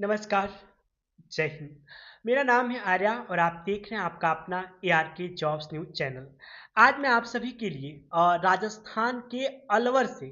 नमस्कार, जय हिंद। मेरा नाम है आर्या और आप देख रहे हैं आपका अपना एआरके जॉब्स न्यूज़ चैनल। आज मैं आप सभी के लिए राजस्थान के अलवर से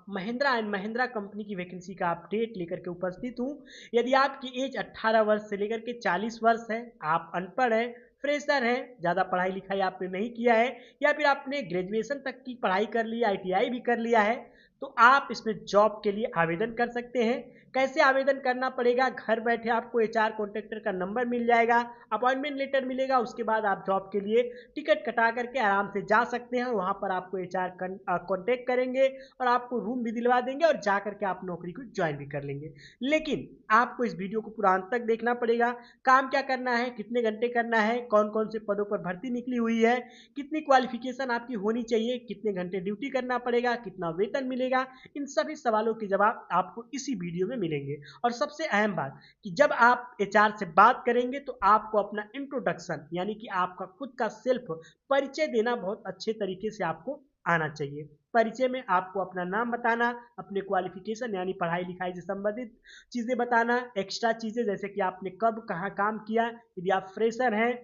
महिंद्रा एंड महिंद्रा कंपनी की वैकेंसी का अपडेट लेकर के उपस्थित हूँ। यदि आपकी एज 18 वर्ष से लेकर के 40 वर्ष है, आप अनपढ़ हैं, फ्रेशर हैं, ज़्यादा पढ़ाई लिखाई आपने नहीं किया है या फिर आपने ग्रेजुएशन तक की पढ़ाई कर ली, आईटीआई भी कर लिया है, तो आप इसमें जॉब के लिए आवेदन कर सकते हैं। कैसे आवेदन करना पड़ेगा? घर बैठे आपको एचआर कॉन्ट्रैक्टर का नंबर मिल जाएगा, अपॉइंटमेंट लेटर मिलेगा, उसके बाद आप जॉब के लिए टिकट कटा करके आराम से जा सकते हैं। वहाँ पर आपको एचआर कॉन्टैक्ट करेंगे और आपको रूम भी दिलवा देंगे और जा करके आप नौकरी को ज्वाइन भी कर लेंगे। लेकिन आपको इस वीडियो को पूरा अंत तक देखना पड़ेगा। काम क्या करना है, कितने घंटे करना है, कौन कौन से पदों पर भर्ती निकली हुई है, कितनी क्वालिफिकेशन आपकी होनी चाहिए, कितने घंटे ड्यूटी करना पड़ेगा, कितना वेतन मिलेगा, इन सभी सवालों के जवाब आपको इसी वीडियो में मिलेंगे। और सबसे अहम बात कि जब आप एचआर से बात करेंगे तो आपको अपना इंट्रोडक्शन यानी कि आपका खुद का सेल्फ परिचय देना बहुत अच्छे तरीके से आपको आना चाहिए। परिचय में आपको अपना नाम बताना, अपने क्वालिफिकेशन यानी पढ़ाई लिखाई से संबंधित चीज़ें बताना, एक्स्ट्रा चीज़ें जैसे कि आपने कब कहाँ काम किया, यदि आप फ्रेशर हैं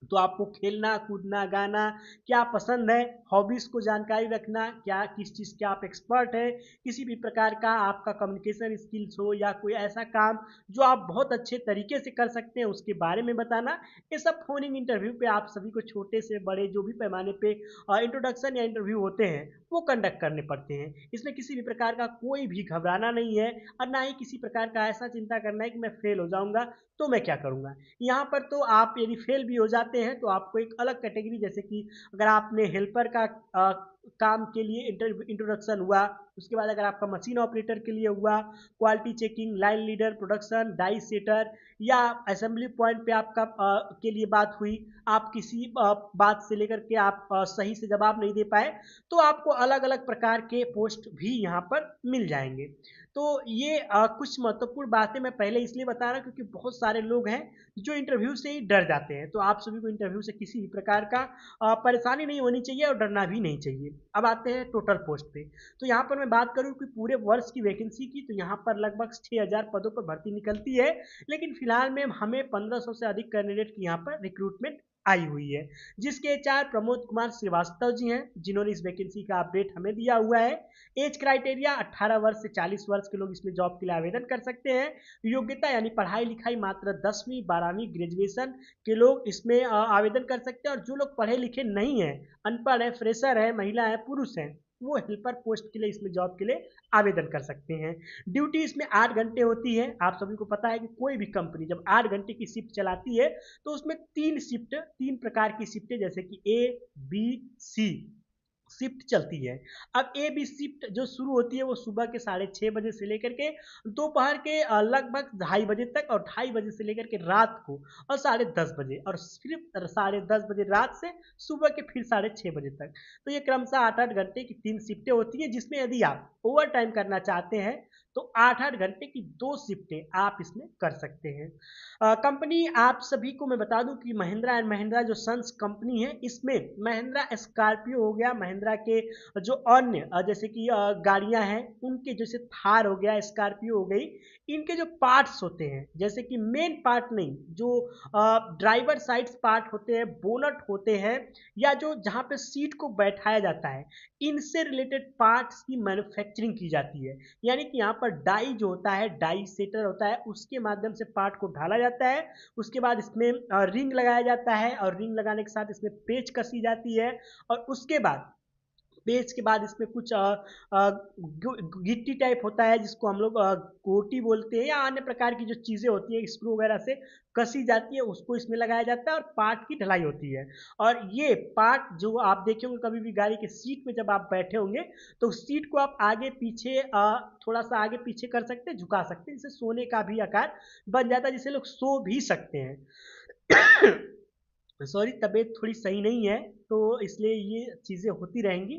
तो आपको खेलना कूदना गाना क्या पसंद है, हॉबीज़ को जानकारी रखना, क्या किस चीज़ के आप एक्सपर्ट हैं, किसी भी प्रकार का आपका कम्युनिकेशन स्किल्स हो या कोई ऐसा काम जो आप बहुत अच्छे तरीके से कर सकते हैं उसके बारे में बताना। ये सब फोनिंग इंटरव्यू पे आप सभी को छोटे से बड़े जो भी पैमाने पे इंट्रोडक्शन या इंटरव्यू होते हैं वो कंडक्ट करने पड़ते हैं। इसमें किसी भी प्रकार का कोई भी घबराना नहीं है और ना ही किसी प्रकार का ऐसा चिंता करना है कि मैं फेल हो जाऊंगा तो मैं क्या करूंगा। यहाँ पर तो आप यदि फेल भी हो जाते हैं तो आपको एक अलग कैटेगरी जैसे कि अगर आपने हेल्पर का काम के लिए इंट्रोडक्शन हुआ, उसके बाद अगर आपका मशीन ऑपरेटर के लिए हुआ, quality checking, line leader, production, die setter या असेंबली पॉइंट पे आपका के लिए बात हुई, आप किसी बात से लेकर के आप सही से जवाब नहीं दे पाए, तो आपको अलग अलग प्रकार के पोस्ट भी यहाँ पर मिल जाएंगे। तो ये कुछ महत्वपूर्ण बातें मैं पहले इसलिए बता रहा हूँ क्योंकि बहुत सारे लोग हैं जो इंटरव्यू से ही डर जाते हैं। तो आप सभी को इंटरव्यू से किसी भी प्रकार का परेशानी नहीं होनी चाहिए और डरना भी नहीं चाहिए। अब आते हैं टोटल पोस्ट पे। तो यहाँ पर मैं बात करूँ कि पूरे वर्ष की वैकेंसी की, तो यहाँ पर लगभग 6000 पदों पर भर्ती निकलती है। लेकिन फिलहाल में हमें 1500 से अधिक कैंडिडेट की यहाँ पर रिक्रूटमेंट आई हुई है, जिसके एचआर प्रमोद कुमार श्रीवास्तव जी हैं, जिन्होंने इस वैकेंसी का अपडेट हमें दिया हुआ है। एज क्राइटेरिया 18 वर्ष से 40 वर्ष के लोग इसमें जॉब के लिए आवेदन कर सकते हैं। योग्यता यानी पढ़ाई लिखाई मात्र 10वीं 12वीं ग्रेजुएशन के लोग इसमें आवेदन कर सकते हैं। और जो लोग पढ़े लिखे नहीं हैं, अनपढ़ है, फ्रेशर है, महिला है, पुरुष हैं, वो हेल्पर पोस्ट के लिए इसमें जॉब के लिए आवेदन कर सकते हैं। ड्यूटी इसमें 8 घंटे होती है। आप सभी को पता है कि कोई भी कंपनी जब 8 घंटे की शिफ्ट चलाती है तो उसमें तीन प्रकार की शिफ्टें जैसे कि ए बी सी शिफ्ट चलती है। अब ए बी शिफ्ट जो शुरू होती है वो सुबह के 6:30 बजे से लेकर के दोपहर के लगभग 2:30 बजे तक और 2:30 बजे से लेकर के रात को और 10:30 बजे, और सिर्फ 10:30 बजे रात से सुबह के फिर 6:30 बजे तक। तो ये क्रमशः 8-8 घंटे की 3 शिफ्टें होती है, जिसमें यदि आप ओवर टाइम करना चाहते हैं तो 8-8 घंटे की 2 शिफ्टें आप इसमें कर सकते हैं। कंपनी आप सभी को मैं बता दूं कि महिंद्रा एंड महिंद्रा जो सन्स कंपनी है, इसमें महिंद्रा स्कॉर्पियो हो गया, महिंद्रा के जो अन्य जैसे कि गाड़ियां हैं उनके, जैसे थार हो गया, स्कॉर्पियो हो गई, इनके जो पार्ट्स होते हैं, जैसे कि मेन पार्ट नहीं, जो ड्राइवर साइड पार्ट होते हैं, बोनट होते हैं, या जो जहाँ पे सीट को बैठाया जाता है, इनसे रिलेटेड पार्ट्स की मैन्युफैक्चरिंग की जाती है। यानी कि यहाँ पर डाई जो होता है, डाई सेटर होता है, उसके माध्यम से पार्ट को ढाला जाता है। उसके बाद इसमें रिंग लगाया जाता है और रिंग लगाने के साथ इसमें पेच कसी जाती है। और उसके बाद पेच के बाद इसमें कुछ गिट्टी टाइप होता है जिसको हम लोग गोटी बोलते हैं, या अन्य प्रकार की जो चीज़ें होती है स्क्रू वगैरह से कसी जाती है, उसको इसमें लगाया जाता है और पार्ट की ढलाई होती है। और ये पार्ट जो आप देखे होंगे कभी भी गाड़ी के सीट में जब आप बैठे होंगे, तो सीट को आप आगे पीछे थोड़ा सा आगे पीछे कर सकते हैं, झुका सकते हैं, जिससे सोने का भी आकार बन जाता है, जिससे लोग सो भी सकते हैं। सॉरी, तबीयत थोड़ी सही नहीं है तो इसलिए ये चीज़ें होती रहेंगी।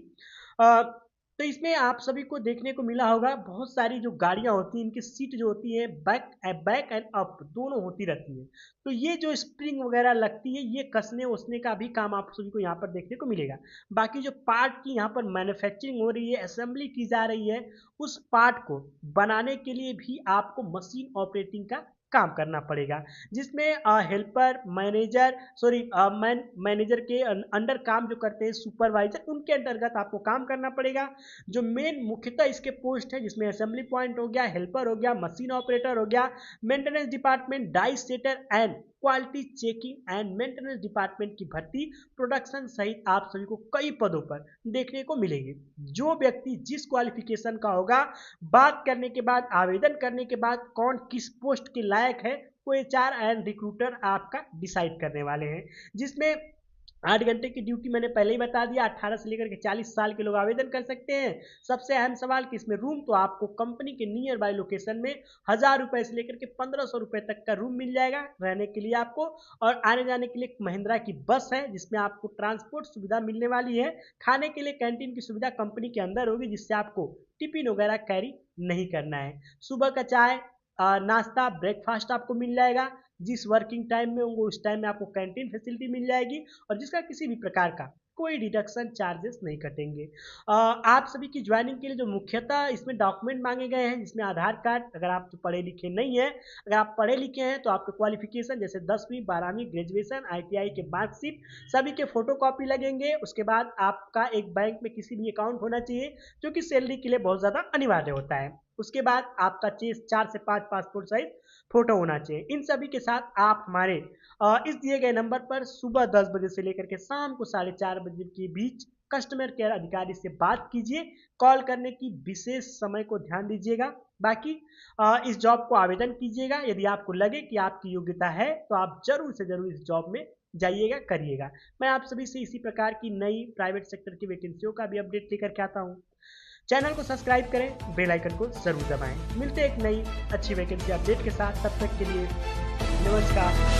तो इसमें आप सभी को देखने को मिला होगा बहुत सारी जो गाड़ियाँ होती हैं इनकी सीट जो होती है बैक एंड अप दोनों होती रहती है। तो ये जो स्प्रिंग वगैरह लगती है ये कसने उसने का भी काम आप सभी को यहाँ पर देखने को मिलेगा। बाकी जो पार्ट की यहाँ पर मैन्युफैक्चरिंग हो रही है, असेंबली की जा रही है, उस पार्ट को बनाने के लिए भी आपको मशीन ऑपरेटिंग का काम करना पड़ेगा, जिसमें हेल्पर मैनेजर मैनेजर के अंडर काम जो करते हैं सुपरवाइजर, उनके अंतर्गत आपको काम करना पड़ेगा। जो मेन मुख्यतः इसके पोस्ट है जिसमें असेंबली पॉइंट हो गया, हेल्पर हो गया, मशीन ऑपरेटर हो गया, maintenance department, die setter and quality checking and maintenance department की भर्ती, प्रोडक्शन सहित आप सभी को कई पदों पर देखने को मिलेंगे। जो व्यक्ति जिस क्वालिफिकेशन का होगा, बात करने के बाद, आवेदन करने के बाद कौन किस पोस्ट के लायक है वो एचआर एंड रिक्रूटर आपका डिसाइड करने वाले हैं। जिसमें 8 घंटे की ड्यूटी मैंने पहले ही बता दिया, 18 से लेकर के 40 साल के लोग आवेदन कर सकते हैं। सबसे अहम सवाल कि इसमें रूम तो आपको कंपनी के नियर बाय लोकेशन में 1000 रुपए से लेकर के 1500 रुपए तक का रूम मिल जाएगा रहने के लिए आपको। और आने जाने के लिए महिंद्रा की बस है जिसमें आपको ट्रांसपोर्ट सुविधा मिलने वाली है। खाने के लिए कैंटीन की सुविधा कंपनी के अंदर होगी जिससे आपको टिफिन वगैरह कैरी नहीं करना है। सुबह का चाय, नाश्ता, ब्रेकफास्ट आपको मिल जाएगा। जिस वर्किंग टाइम में होंगे उस टाइम में आपको कैंटीन फैसिलिटी मिल जाएगी और जिसका किसी भी प्रकार का कोई डिडक्शन चार्जेस नहीं कटेंगे। आप सभी की ज्वाइनिंग के लिए जो मुख्यतः इसमें डॉक्यूमेंट मांगे गए हैं, जिसमें आधार कार्ड, अगर आप पढ़े लिखे नहीं हैं, अगर आप पढ़े लिखे हैं तो आपके क्वालिफिकेशन जैसे 10वीं 12वीं ग्रेजुएशन, आईटीआई के मार्कशीट सभी के फोटो कॉपी लगेंगे। उसके बाद आपका एक बैंक में किसी भी अकाउंट होना चाहिए जो कि सैलरी के लिए बहुत ज़्यादा अनिवार्य होता है। उसके बाद आपका 4 से 5 पासपोर्ट साइज फोटो होना चाहिए। इन सभी के साथ आप हमारे इस दिए गए नंबर पर सुबह 10 बजे से लेकर के शाम को 4:30 बजे के बीच कस्टमर केयर अधिकारी से बात कीजिए। कॉल करने की विशेष समय को ध्यान दीजिएगा। बाकी इस जॉब को आवेदन कीजिएगा। यदि आपको लगे कि आपकी योग्यता है तो आप जरूर से जरूर इस जॉब में जाइएगा, करिएगा। मैं आप सभी से इसी प्रकार की नई प्राइवेट सेक्टर की वैकेंसियों का भी अपडेट लेकर के आता हूँ। चैनल को सब्सक्राइब करें, बेल आइकन को जरूर दबाएं। मिलते हैं एक नई अच्छी वैकेंसी अपडेट के साथ, तब तक के लिए नमस्कार।